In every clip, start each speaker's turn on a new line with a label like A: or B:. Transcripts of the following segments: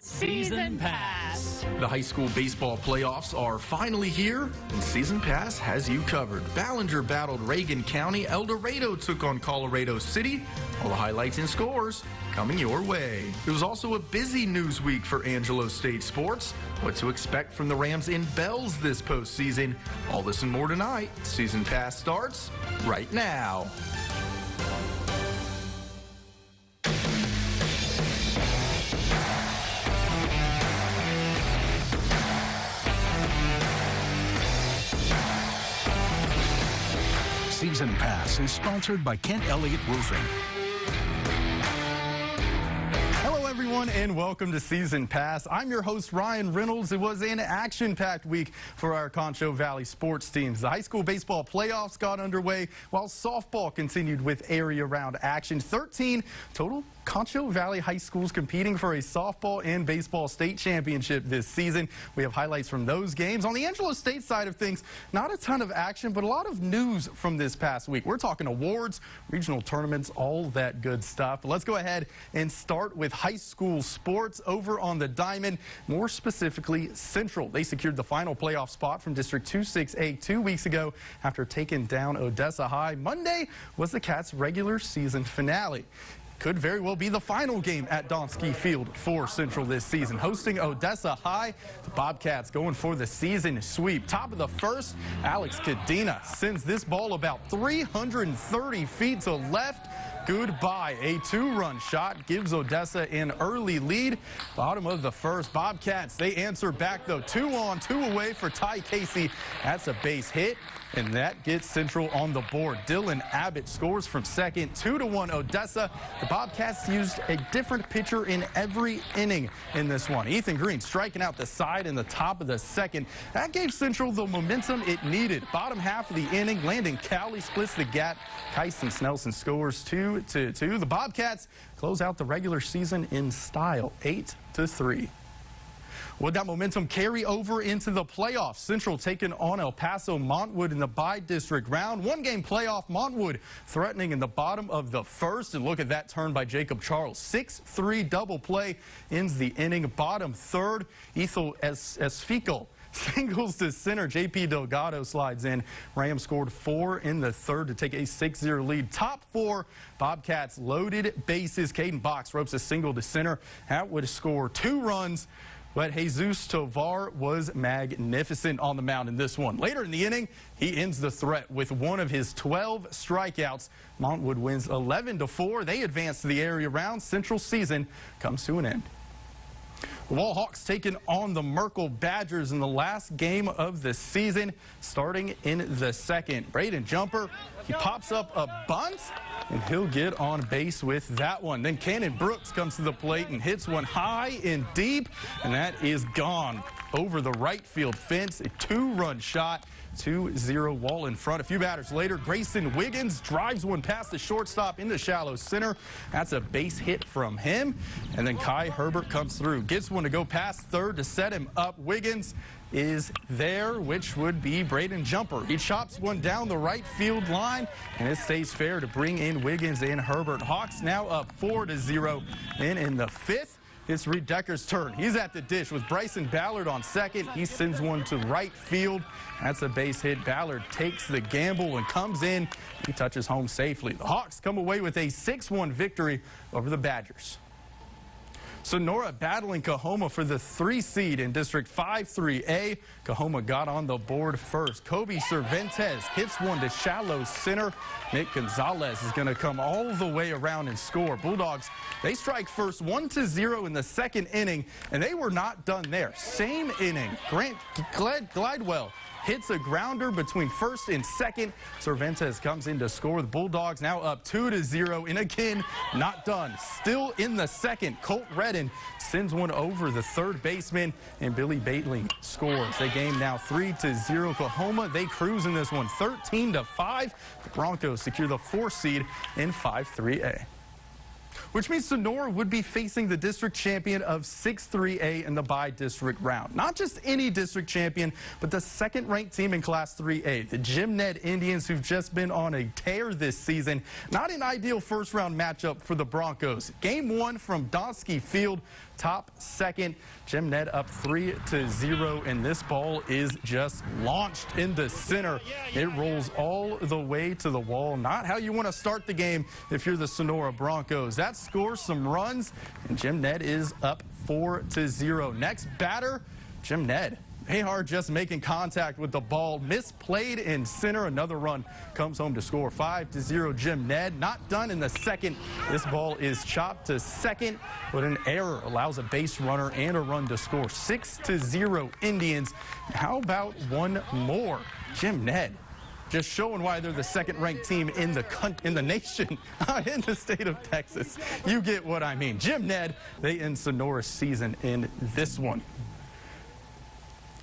A: Season Pass.
B: The high school baseball playoffs are finally here, and Season Pass has you covered. Ballinger battled Reagan County. El Dorado took on Colorado City. All the highlights and scores coming your way. It was also a busy news week for Angelo State sports. What to expect from the Rams in Bells this postseason. All this and more tonight. Season Pass starts right now.
C: Season Pass is sponsored by Kent Elliott Roofing.
D: Hello, everyone, and welcome to Season Pass. I'm your host, Ryan Reynolds. It was an action-packed week for our Concho Valley sports teams. The high school baseball playoffs got underway, while softball continued with area-round action. 13 total Concho Valley high schools competing for a softball and baseball state championship this season. We have highlights from those games. On the Angelo State side of things, not a ton of action, but a lot of news from this past week. We're talking awards, regional tournaments, all that good stuff. But let's go ahead and start with high school sports over on the Diamond, more specifically Central. They secured the final playoff spot from District 2-6A 2 weeks ago after taking down Odessa High. Monday was the Cats' regular season finale. Could very well be the final game at Donskey Field for Central this season. Hosting Odessa High, the Bobcats going for the season sweep. Top of the first, Alex Cadena sends this ball about 330 feet to left. Goodbye. A two-run shot gives Odessa an early lead. Bottom of the first, Bobcats, they answer back, though. 2 on, 2 away for Ty Casey. That's a base hit, and that gets Central on the board. Dylan Abbott scores from second. 2-1 Odessa. The Bobcats used a different pitcher in every inning in this one. Ethan Green striking out the side in the top of the second. That gave Central the momentum it needed. Bottom half of the inning, Landon Cowley splits the gap. Kyson Snelson scores 2-2. The Bobcats close out the regular season in style, 8-3. Would that momentum carry over into the playoffs? Central taking on El Paso Montwood in the bi-district round. One-game playoff, Montwood threatening in the bottom of the first. And look at that turn by Jacob Charles. 6-3 double play ends the inning. Bottom third, Ethel Esfico singles to center. J.P. Delgado slides in. Rams scored 4 in the third to take a 6-0 lead. Top four, Bobcats loaded bases. Caden Box ropes a single to center. That would score 2 runs. But Jesus Tovar was magnificent on the mound in this one. Later in the inning, he ends the threat with one of his 12 strikeouts. Montwood wins 11-4. They advance to the area round. Central season comes to an end. The Wallhawks taking on the Merkel Badgers in the last game of the season, starting in the second. Braden Jumper, he pops up a bunt, and he'll get on base with that one. Then Cannon Brooks comes to the plate and hits one high and deep, and that is gone over the right field fence. A 2-run shot. 2-0 wall in front. A few batters later, Grayson Wiggins drives one past the shortstop into shallow center. That's a base hit from him. And then Kai Herbert comes through, gets one to go past third to set him up. Wiggins is there, which would be Braden Jumper. He chops one down the right field line, and it stays fair to bring in Wiggins and Herbert. Hawks now up 4-0. Then in the fifth, it's Reed Decker's turn. He's at the dish with Bryson Ballard on second. He sends one to right field. That's a base hit. Ballard takes the gamble and comes in. He touches home safely. The Hawks come away with a 6-1 victory over the Badgers. Sonora battling Coahoma for the 3 seed in District 5-3A. Coahoma got on the board first. Kobe Cervantes hits one to shallow center. Nick Gonzalez is going to come all the way around and score. Bulldogs, they strike first 1-0 in the second inning, and they were not done there. Same inning. Grant Glidewell hits a grounder between first and second. Cervantes comes in to score. The Bulldogs now up 2-0, and again, not done. Still in the second, Colt Redden sends one over the third baseman, and Billy Baitling scores. The game now 3-0. Coahoma, they cruise in this one 13-5. The Broncos secure the 4 seed in 5-3A. which means Sonora would be facing the district champion of 6-3A in the bi-district round. Not just any district champion, but the second-ranked team in Class 3A, the Jim Ned Indians, who've just been on a tear this season. Not an ideal first-round matchup for the Broncos. Game 1 from Donsky Field, top second. Jim Ned up 3-0, and this ball is just launched in the center. It rolls all the way to the wall. Not how you want to start the game if you're the Sonora Broncos. That scores some runs, and Jim Ned is up 4-0. Next batter, Jim Ned. They are just making contact with the ball. Misplayed in center. Another run comes home to score. 5-0 Jim Ned. Not done in the second. This ball is chopped to second, but an error allows a base runner and a run to score. 6-0 Indians. How about one more? Jim Ned. Just showing why they're the second-ranked team in the nation, in the state of Texas. You get what I mean. Jim Ned, they end Sonora's season in this one.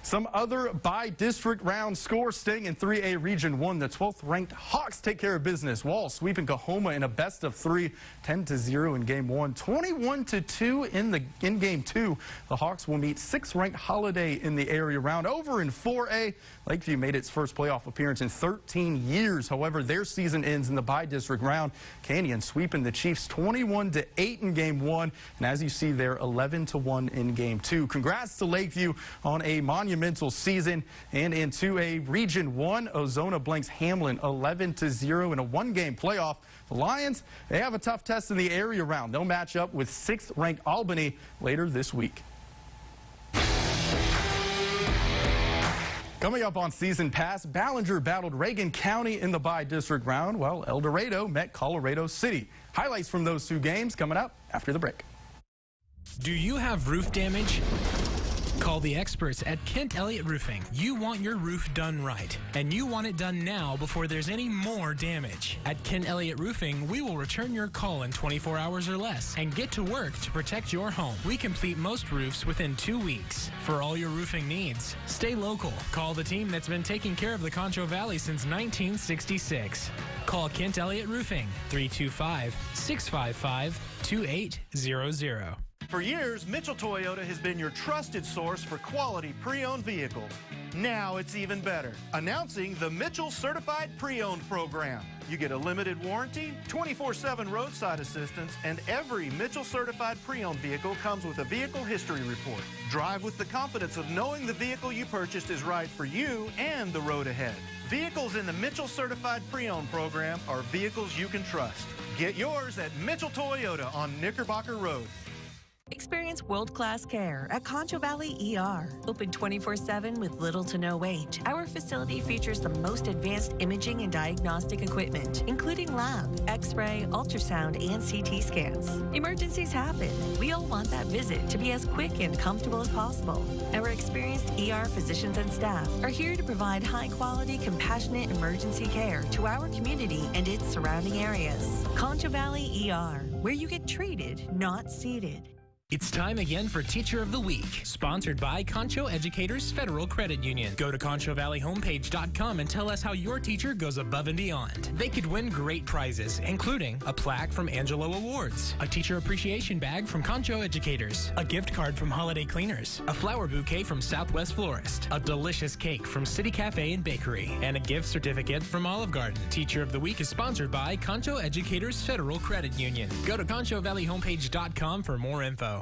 D: Some other bi-district round scores staying in 3A Region 1. The 12th-ranked Hawks take care of business. Wall sweeping Coahoma in a best-of-3, 10-0 in Game 1, 21-2 in Game 2. The Hawks will meet 6th-ranked Holiday in the area round. Over in 4A, Lakeview made its first playoff appearance in 13 years. However, their season ends in the bi-district round. Canyon sweeping the Chiefs 21-8 in Game 1, and as you see there, 11-1 in Game 2. Congrats to Lakeview on a monumental season. And in 2A Region 1, Ozona blanks Hamlin 11-0 in a one-game playoff. The Lions, they have a tough test in the area round. They'll match up with 6th-ranked Albany later this week. Coming up on Season Pass, Ballinger battled Reagan County in the bi-district round, while El Dorado met Colorado City. Highlights from those two games coming up after the break.
A: Do you have roof damage? Call the experts at Kent Elliott Roofing. You want your roof done right, and you want it done now before there's any more damage. At Kent Elliott Roofing, we will return your call in 24 hours or less and get to work to protect your home. We complete most roofs within 2 weeks. For all your roofing needs, stay local. Call the team that's been taking care of the Concho Valley since 1966. Call Kent Elliott Roofing, 325-655-2800.
E: For years, Mitchell Toyota has been your trusted source for quality pre-owned vehicles. Now it's even better. Announcing the Mitchell Certified Pre-Owned Program. You get a limited warranty, 24/7 roadside assistance, and every Mitchell Certified Pre-Owned vehicle comes with a vehicle history report. Drive with the confidence of knowing the vehicle you purchased is right for you and the road ahead. Vehicles in the Mitchell Certified Pre-Owned Program are vehicles you can trust. Get yours at Mitchell Toyota on Knickerbocker Road.
F: Experience world-class care at Concho Valley ER. Open 24/7 with little to no wait. Our facility features the most advanced imaging and diagnostic equipment, including lab, x-ray, ultrasound, and CT scans. Emergencies happen. We all want that visit to be as quick and comfortable as possible. Our experienced ER physicians and staff are here to provide high-quality, compassionate emergency care to our community and its surrounding areas. Concho Valley ER, where you get treated, not seated.
A: It's time again for Teacher of the Week, sponsored by Concho Educators Federal Credit Union. Go to ConchoValleyHomepage.com and tell us how your teacher goes above and beyond. They could win great prizes, including a plaque from Angelo Awards, a teacher appreciation bag from Concho Educators, a gift card from Holiday Cleaners, a flower bouquet from Southwest Florist, a delicious cake from City Cafe and Bakery, and a gift certificate from Olive Garden. Teacher of the Week is sponsored by Concho Educators Federal Credit Union. Go to ConchoValleyHomepage.com for more info.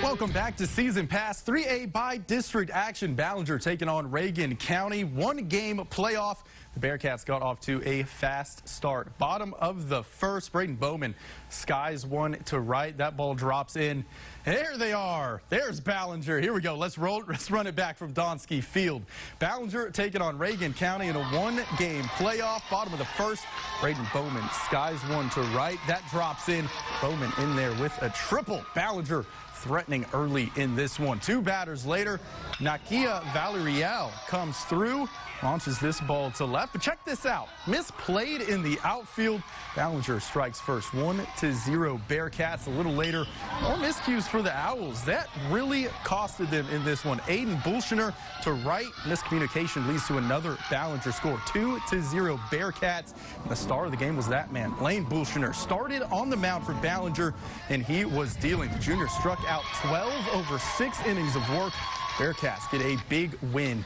D: Welcome back to Season Pass 3A by district action. Ballinger taking on Reagan County. One-game playoff. The Bearcats got off to a fast start. Bottom of the first, Braden Bowman skies one to right. That ball drops in. There they are. There's Ballinger. Here we go. Let's run it back from Donsky Field. Ballinger taking on Reagan County in a one-game playoff. Bottom of the first, Braden Bowman skies one to right. That drops in. Bowman in there with a triple. Ballinger threatening early in this one. 2 batters later, Nakia Valerial comes through, launches this ball to left. But check this out. Misplayed in the outfield. Ballinger strikes first. 1-0 Bearcats. A little later, more miscues for the Owls. That really costed them in this one. Aiden Bullshiner to right. Miscommunication leads to another Ballinger score. 2-0 Bearcats. And the star of the game was that man, Lane Bullshiner. Started on the mound for Ballinger, and he was dealing. The junior struck out 12 over 6 innings of work. Bearcats get a big win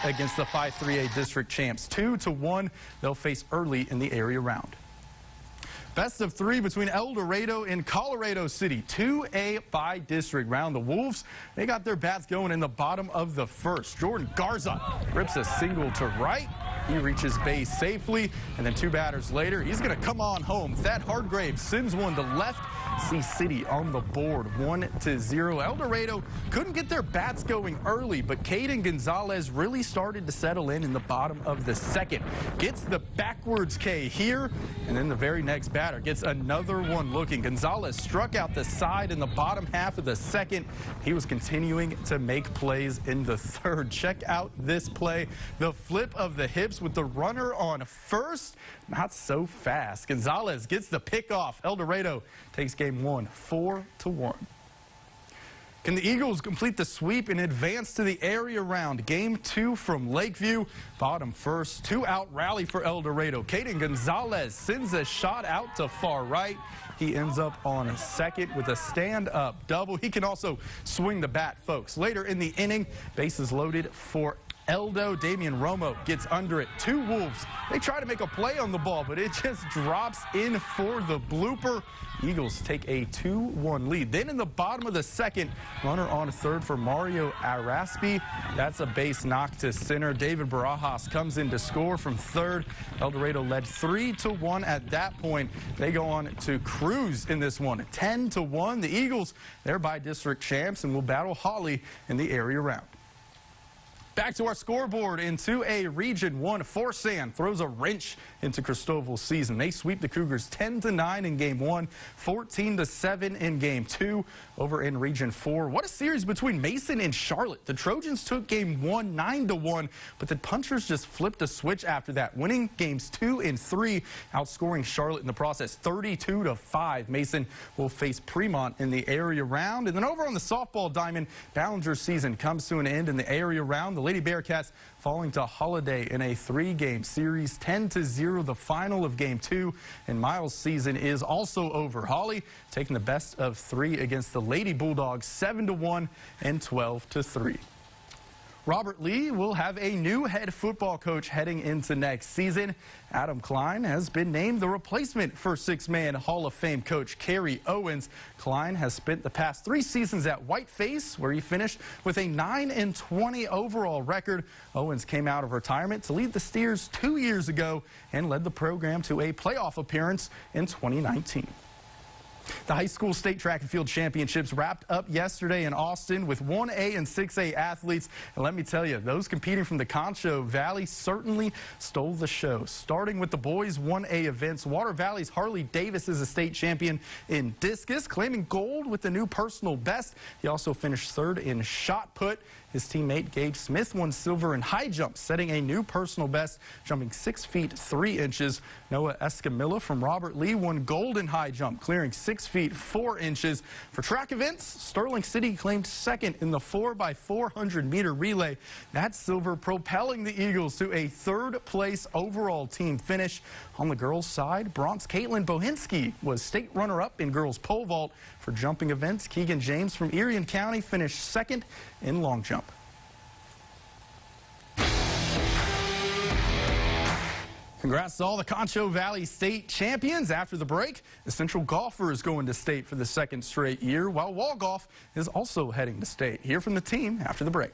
D: against the 5-3A district champs. 2-1. They'll face early in the area round. Best of 3 between El Dorado and Colorado City. 2A by district round. The Wolves, they got their bats going in the bottom of the first. Jordan Garza rips a single to right. He reaches base safely, and then 2 batters later, he's going to come on home. Thad Hardgrave sends one to left. See City on the board, 1-0. El Dorado couldn't get their bats going early, but Caden Gonzalez really started to settle in the bottom of the second. Gets the backwards K here, and then the very next batter gets another one looking. Gonzalez struck out the side in the bottom half of the second. He was continuing to make plays in the third. Check out this play. The flip of the hips with the runner on first. Not so fast. Gonzalez gets the pick off. El Dorado takes game 1, 4-1. Can the Eagles complete the sweep and advance to the area round? Game 2 from Lakeview. Bottom first. 2-out rally for El Dorado. Caden Gonzalez sends a shot out to far right. He ends up on second with a stand-up double. He can also swing the bat, folks. Later in the inning, bases loaded for Eldo. Damian Romo gets under it. 2 Wolves. They try to make a play on the ball, but it just drops in for the blooper. Eagles take a 2-1 lead. Then in the bottom of the second, runner on third for Mario Araspi. That's a base knock to center. David Barajas comes in to score from third. El Dorado led 3-1 at that point. They go on to cruise in this one, 10-1. The Eagles, they're by district champs and will battle Holly in the area round. Back to our scoreboard in 2A Region 1. Forsan throws a wrench into Cristoval's season. They sweep the Cougars 10-9 in Game 1, 14-7 in Game 2. Over in Region 4, what a series between Mason and Charlotte. The Trojans took Game 1 9-1, but the Punchers just flipped a switch after that, winning Games 2 and 3, outscoring Charlotte in the process 32-5. Mason will face Fremont in the area round. And then over on the softball diamond, Ballinger's season comes to an end in the area round. The Lady Bearcats falling to Holiday in a 3-game series, 10-0 the final of Game 2, and Miles' season is also over. Holly taking the best of 3 against the Lady Bulldogs, 7-1 and 12-3. Robert Lee will have a new head football coach heading into next season. Adam Klein has been named the replacement for 6-man Hall of Fame coach Kerry Owens. Klein has spent the past 3 seasons at Whiteface, where he finished with a 9-20 overall record. Owens came out of retirement to lead the Steers 2 years ago and led the program to a playoff appearance in 2019. The high school state track and field championships wrapped up yesterday in Austin with 1A and 6A athletes. And let me tell you, those competing from the Concho Valley certainly stole the show. Starting with the boys 1A events, Water Valley's Harley Davis is a state champion in discus, claiming gold with the new personal best. He also finished third in shot put. His teammate Gabe Smith won silver in high jump, setting a new personal best, jumping 6 feet 3 inches. Noah Escamilla from Robert Lee won gold in high jump, clearing 6 feet 4 inches. For track events, Sterling City claimed second in the 4x400-meter relay. That silver propelling the Eagles to a 3rd place overall team finish. On the girls' side, Bronx Caitlin Bohinski was state runner-up in girls' pole vault. For jumping events, Keegan James from Erie County finished 2nd in long jump. Congrats to all the Concho Valley State champions. After the break, the Central Golfer is going to state for the 2nd straight year, while Wall Golf is also heading to state. Hear from the team after the break.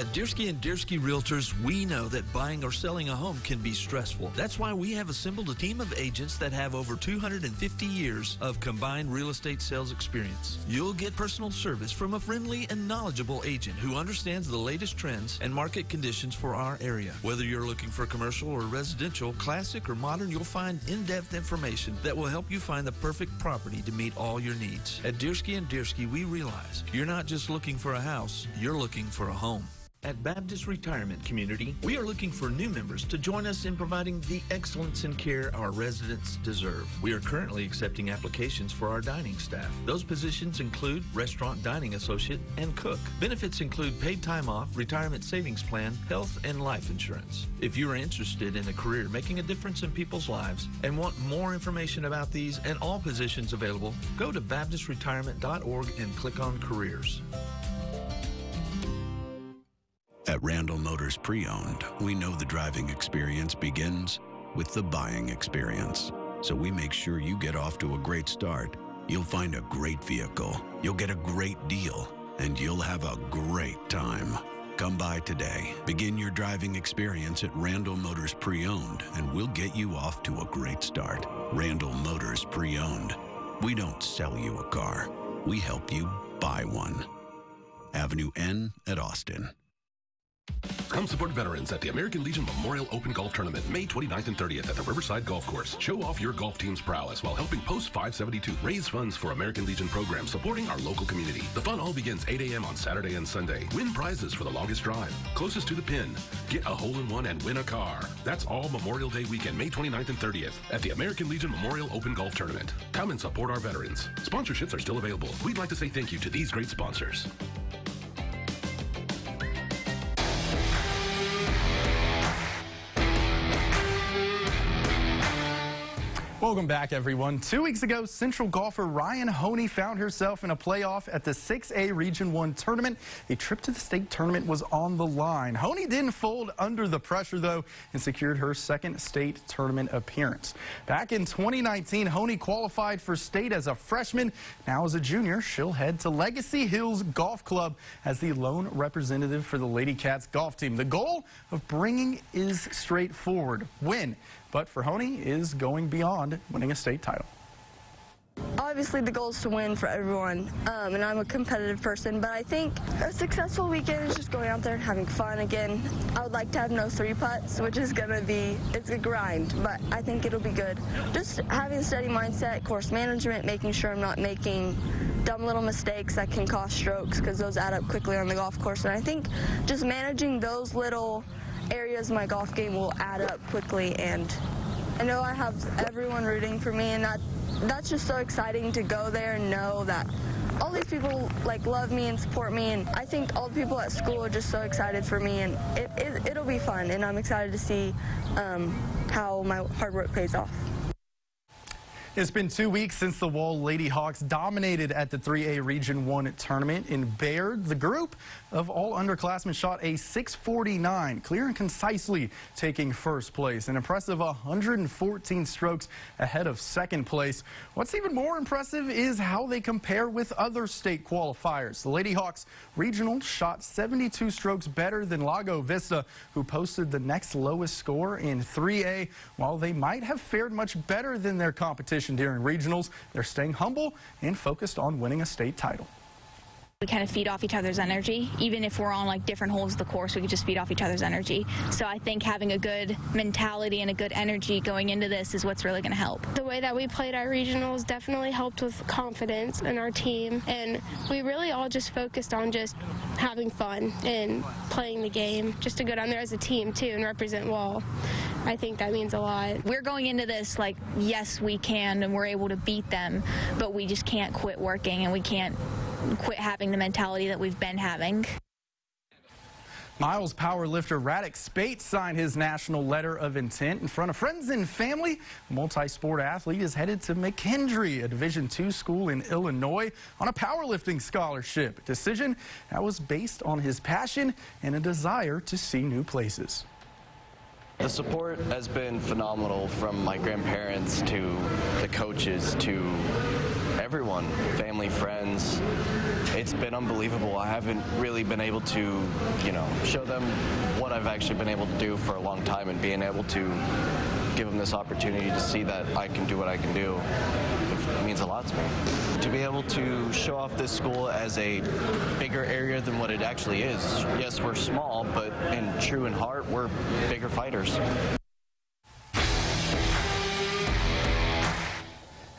G: At Diersky & Diersky Realtors, we know that buying or selling a home can be stressful. That's why we have assembled a team of agents that have over 250 years of combined real estate sales experience. You'll get personal service from a friendly and knowledgeable agent who understands the latest trends and market conditions for our area. Whether you're looking for commercial or residential, classic or modern, you'll find in-depth information that will help you find the perfect property to meet all your needs. At Diersky & Diersky, we realize you're not just looking for a house, you're looking for a home. At Baptist Retirement Community, we are looking for new members to join us in providing the excellence and care our residents deserve. We are currently accepting applications for our dining staff. Those positions include restaurant dining associate and cook. Benefits include paid time off, retirement savings plan, health and life insurance. If you are interested in a career making a difference in people's lives and want more information about these and all positions available, go to baptistretirement.org and click on careers.
C: At Randall Motors Pre-Owned, we know the driving experience begins with the buying experience. So we make sure you get off to a great start. You'll find a great vehicle, you'll get a great deal, and you'll have a great time. Come by today. Begin your driving experience at Randall Motors Pre-Owned, and we'll get you off to a great start. Randall Motors Pre-Owned. We don't sell you a car. We help you buy one. Avenue N at Austin.
H: Come support veterans at the American Legion Memorial Open Golf Tournament, May 29th and 30th at the Riverside Golf Course. Show off your golf team's prowess while helping Post 572 raise funds for American Legion programs supporting our local community. The fun all begins 8 a.m. on Saturday and Sunday. Win prizes for the longest drive, closest to the pin, get a hole-in-one and win a car. That's all Memorial Day weekend, May 29th and 30th at the American Legion Memorial Open Golf Tournament. Come and support our veterans. Sponsorships are still available. We'd like to say thank you to these great sponsors.
D: Welcome back, everyone. 2 weeks ago, Central golfer Ryan Honey found herself in a playoff at the 6A Region 1 tournament. A trip to the state tournament was on the line. Honey didn't fold under the pressure, though, and secured her second state tournament appearance. Back in 2019, Honey qualified for state as a freshman. Now as a junior, she'll head to Legacy Hills Golf Club as the lone representative for the Lady Cats golf team. The goal of bringing is straightforward: win. But for Honey is going beyond winning a state title.
I: Obviously the goal is to win for everyone, and I'm a competitive person, but I think a successful weekend is just going out there and having fun again. I would like to have no 3 putts, which is going to be, it's a grind, but I think it'll be good. Just having a steady mindset, course management, making sure I'm not making dumb little mistakes that can cost strokes, because those add up quickly on the golf course, and I think just managing those little areas of my golf game will add up quickly, and I know I have everyone rooting for me, and that's just so exciting to go there and know that all these people love me and support me, and I think all the people at school are just so excited for me, and it'll be fun, and I'm excited to see how my hard work pays off.
D: It's been 2 weeks since the Wall Lady Hawks dominated at the 3A Region 1 tournament in Bayard. The group of all underclassmen shot a .649, clear and concisely taking first place. An impressive 114 strokes ahead of second place. What's even more impressive is how they compare with other state qualifiers. The Lady Hawks Regional shot 72 strokes better than Lago Vista, who posted the next lowest score in 3A. While they might have fared much better than their competition during regionals, they're staying humble and focused on winning a state title.
J: We kind of feed off each other's energy. Even if we're on different holes of the course, we could just feed off each other's energy. So I think having a good mentality and a good energy going into this is what's really going to help.
K: The way that we played our regionals definitely helped with confidence in our team, and we really all just focused on just having fun and playing the game, just to go down there as a team too and represent Wall. I think that means a lot.
J: We're going into this yes, we can, and we're able to beat them, but we just can't quit working, and we can't quit having the mentality that we've been having.
D: Miles powerlifter Radek Spate signed his national letter of intent in front of friends and family. The multi-sport athlete is headed to McKendree, a Division II school in Illinois, on a powerlifting scholarship. A decision that was based on his passion and a desire to see new places.
L: The support has been phenomenal, from my grandparents to the coaches to everyone, family, friends. It's been unbelievable. I haven't really been able to, show them what I've actually been able to do for a long time, and being able to give them this opportunity to see that I can do what I can do. It means a lot to me. To be able to show off this school as a bigger area than what it actually is. Yes, we're small, but true in heart, we're bigger fighters.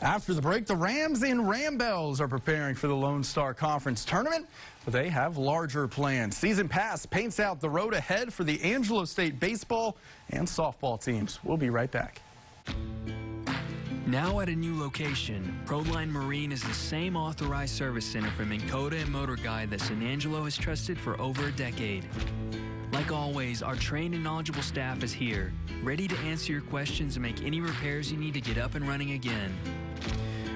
D: After the break, the Rams and RANDALL are preparing for the Lone Star Conference Tournament, but they have larger plans. Season Pass paints out the road ahead for the Angelo State baseball and softball teams. We'll be right back.
M: Now at a new location, Proline Marine is the same authorized service center for Minn Kota and Motor Guide that San Angelo has trusted for over a decade. Like always, our trained and knowledgeable staff is here, ready to answer your questions and make any repairs you need to get up and running again.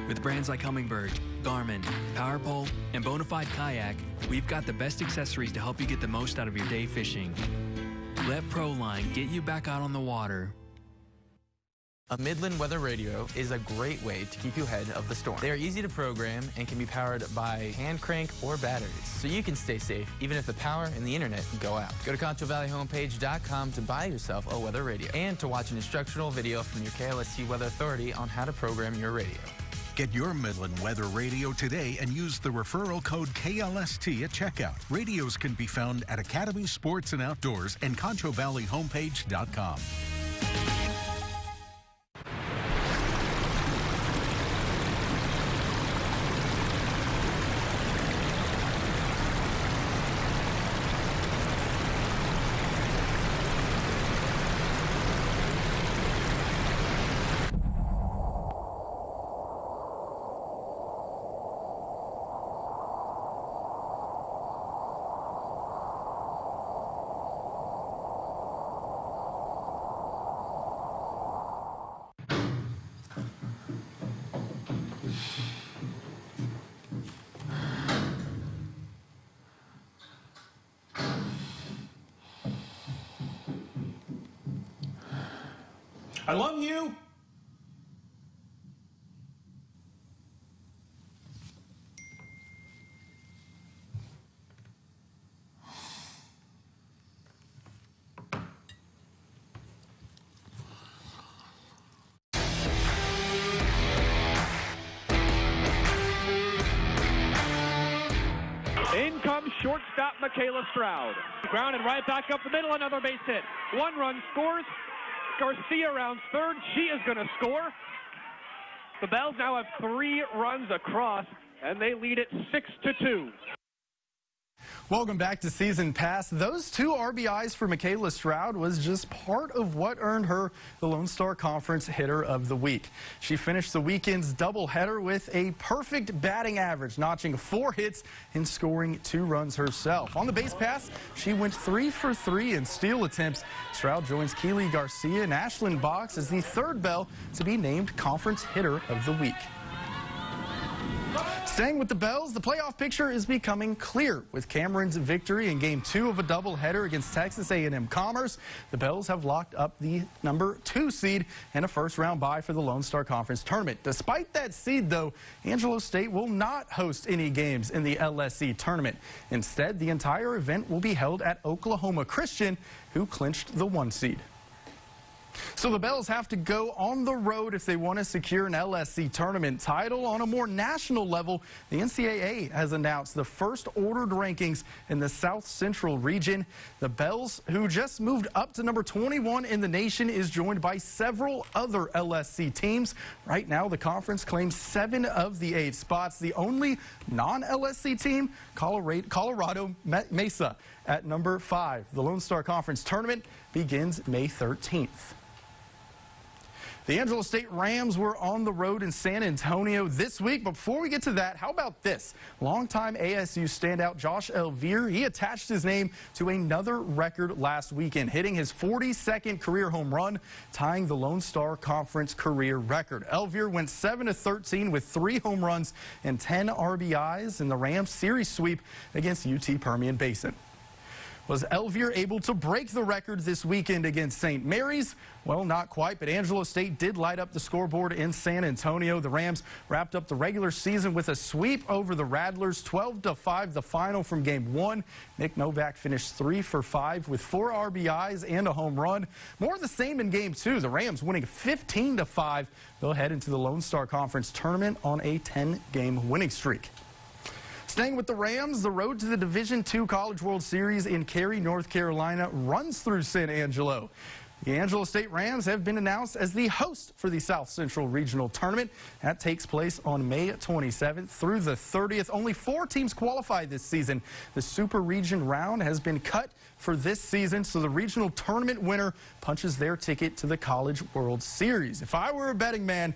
M: With brands like Humminbird, Garmin, PowerPole, and Bonafide Kayak, we've got the best accessories to help you get the most out of your day fishing. Let Proline get you back out on the water.
N: A Midland weather radio is a great way to keep you ahead of the storm. They are easy to program and can be powered by hand crank or batteries, so you can stay safe even if the power and the internet go out. Go to ConchoValleyHomepage.com to buy yourself a weather radio and to watch an instructional video from your KLST Weather Authority on how to program your radio.
O: Get your Midland weather radio today and use the referral code KLST at checkout. Radios can be found at Academy Sports and Outdoors and ConchoValleyHomepage.com.
P: I love you.
Q: In comes shortstop Michaela Stroud. Grounded right back up the middle, another base hit. One run scores. Garcia rounds third. She is going to score. The Bells now have 3 runs across, and they lead it 6-2.
D: Welcome back to Season Pass. Those 2 RBIs for Michaela Stroud was just part of what earned her the Lone Star Conference Hitter of the Week. She finished the weekend's doubleheader with a perfect batting average, notching 4 hits and scoring 2 runs herself. On the base pass, she went 3 for 3 in steal attempts. Stroud joins Keely Garcia and Ashlyn Box as the 3rd Bell to be named Conference Hitter of the Week. Staying with the Bells, the playoff picture is becoming clear. With Cameron's victory in Game 2 of a doubleheader against Texas A&M Commerce, the Bells have locked up the number 2 seed and a first-round bye for the Lone Star Conference Tournament. Despite that seed, though, Angelo State will not host any games in the LSC Tournament. Instead, the entire event will be held at Oklahoma Christian, who clinched the 1 seed. So the Bells have to go on the road if they want to secure an LSC tournament title. On a more national level, the NCAA has announced the first ordered rankings in the South Central region. The Bells, who just moved up to number 21 in the nation, is joined by several other LSC teams. Right now, the conference claims 7 of the 8 spots. The only non-LSC team, Colorado Mesa, at number 5. The Lone Star Conference Tournament begins May 13th. The Angelo State Rams were on the road in San Antonio this week. Before we get to that, how about this? Longtime ASU standout Josh Elvire, he attached his name to another record last weekend, hitting his 42nd career home run, tying the Lone Star Conference career record. Elvire went 7-13 with 3 home runs and 10 RBIs in the Rams series sweep against UT Permian Basin. Was Elvier able to break the record this weekend against St. Mary's? Well, not quite, but Angelo State did light up the scoreboard in San Antonio. The Rams wrapped up the regular season with a sweep over the Rattlers, 12-5, the final from Game 1. Nick Novak finished 3 for 5 with 4 RBIs and a home run. More of the same in Game 2. The Rams winning 15-5. They'll head into the Lone Star Conference tournament on a 10-game winning streak. Staying with the Rams, the road to the Division II College World Series in Cary, North Carolina runs through San Angelo. The Angelo State Rams have been announced as the host for the South Central Regional Tournament. That takes place on May 27th through the 30th. Only 4 teams qualify this season. The Super Region round has been cut for this season, so the regional tournament winner punches their ticket to the College World Series. If I were a betting man,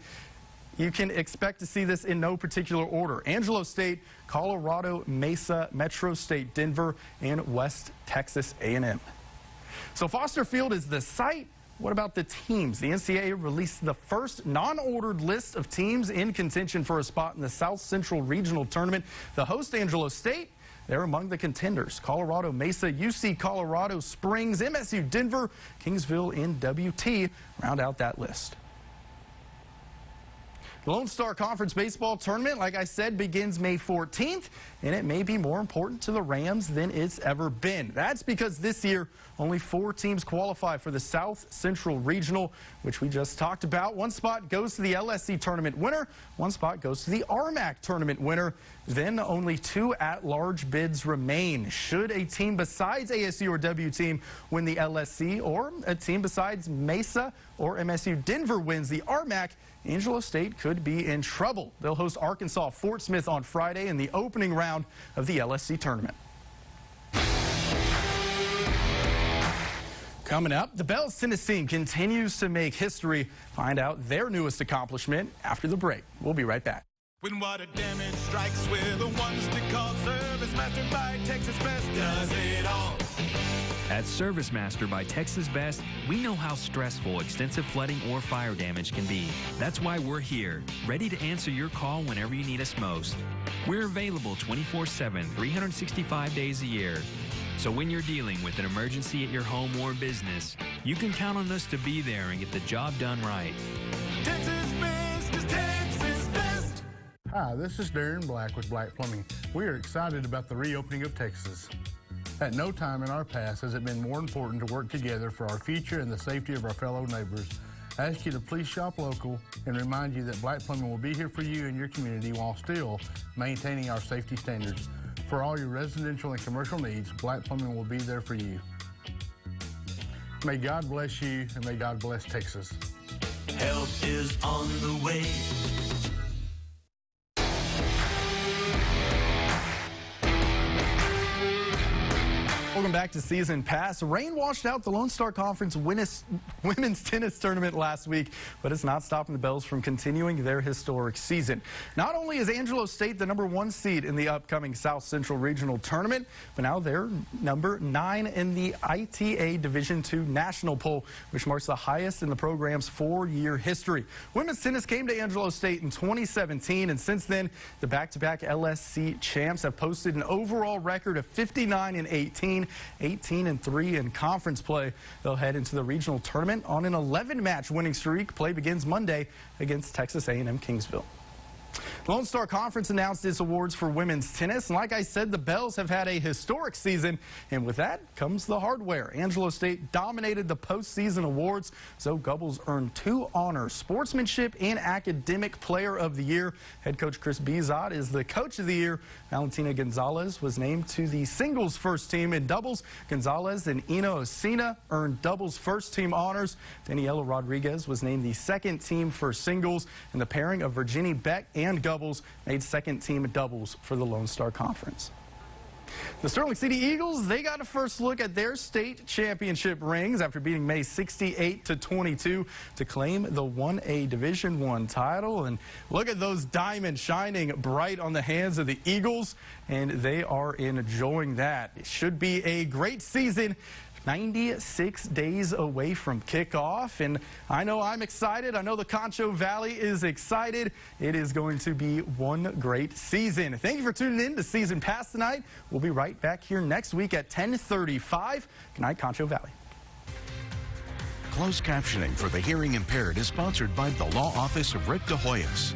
D: you can expect to see this in no particular order. Angelo State, Colorado, Mesa, Metro State, Denver, and West Texas A&M. So Foster Field is the site. What about the teams? The NCAA released the first non-ordered list of teams in contention for a spot in the South Central Regional Tournament. The host, Angelo State, they're among the contenders. Colorado, Mesa, UC Colorado Springs, MSU Denver, Kingsville, and WT round out that list. The Lone Star Conference Baseball Tournament, like I said, begins May 14th, and it may be more important to the Rams than it's ever been. That's because this year, only 4 teams qualify for the South Central Regional, which we just talked about. 1 spot goes to the LSC tournament winner. 1 spot goes to the RMAC tournament winner. Then only 2 at-large bids remain. Should a team besides ASU or W team win the LSC, or a team besides Mesa or MSU Denver wins the RMAC, Angelo State could be in trouble. They'll host Arkansas Fort Smith on Friday in the opening round of the LSC tournament. Coming up, the Bells tennis team continues to make history. Find out their newest accomplishment after the break. We'll be right back.
P: When water damage strikes, we're the ones to call. Service Master by Texas Best does it all.
M: At Service Master by Texas Best, we know how stressful extensive flooding or fire damage can be. That's why we're here, ready to answer your call whenever you need us most. We're available 24/7, 365 days a year. So when you're dealing with an emergency at your home or business, you can count on us to be there and get the job done right.
P: Texas Best is Texas Best.
R: Hi, this is Darren Black with Black Plumbing. We are excited about the reopening of Texas. At no time in our past has it been more important to work together for our future and the safety of our fellow neighbors. I ask you to please shop local and remind you that Black Plumbing will be here for you and your community while still maintaining our safety standards. For all your residential and commercial needs, Black Plumbing will be there for you. May God bless you, and may God bless Texas.
P: Help is on the way.
D: Welcome back to Season Pass. Rain washed out the Lone Star Conference women's tennis tournament last week, but it's not stopping the Bells from continuing their historic season. Not only is Angelo State the #1 seed in the upcoming South Central Regional Tournament, but now they're number 9 in the ITA Division II National Poll, which marks the highest in the program's 4-year history. Women's tennis came to Angelo State in 2017, and since then, the back-to-back LSC champs have posted an overall record of 59-18. 18-3 in conference play. They'll head into the regional tournament on an 11-match winning streak. Play begins Monday against Texas A&M Kingsville. The Lone Star Conference announced its awards for women's tennis, and like I said, the Bells have had a historic season, and with that comes the hardware. Angelo State dominated the postseason awards. Zoe Gubbles earned 2 honors, Sportsmanship and Academic Player of the Year. Head coach Chris Bezod is the Coach of the Year. Valentina Gonzalez was named to the singles first team in doubles. Gonzalez and Ina Osina earned doubles first team honors. Daniela Rodriguez was named the second team for singles, and the pairing of Virginia Beck and Gubbles made second team doubles for the Lone Star Conference. The Sterling City Eagles, they got a first look at their state championship rings after beating May 68-22 to claim the 1A Division I title. And look at those diamonds shining bright on the hands of the Eagles, and they are enjoying that. It should be a great season 96 days away from kickoff, and I know I'm excited. I know the Concho Valley is excited. It is going to be one great season. Thank you for tuning in to Season Pass tonight. We'll be right back here next week at 10:35. Good night, Concho Valley.
O: Closed captioning for the hearing impaired is sponsored by the Law Office of Rick DeHoyos.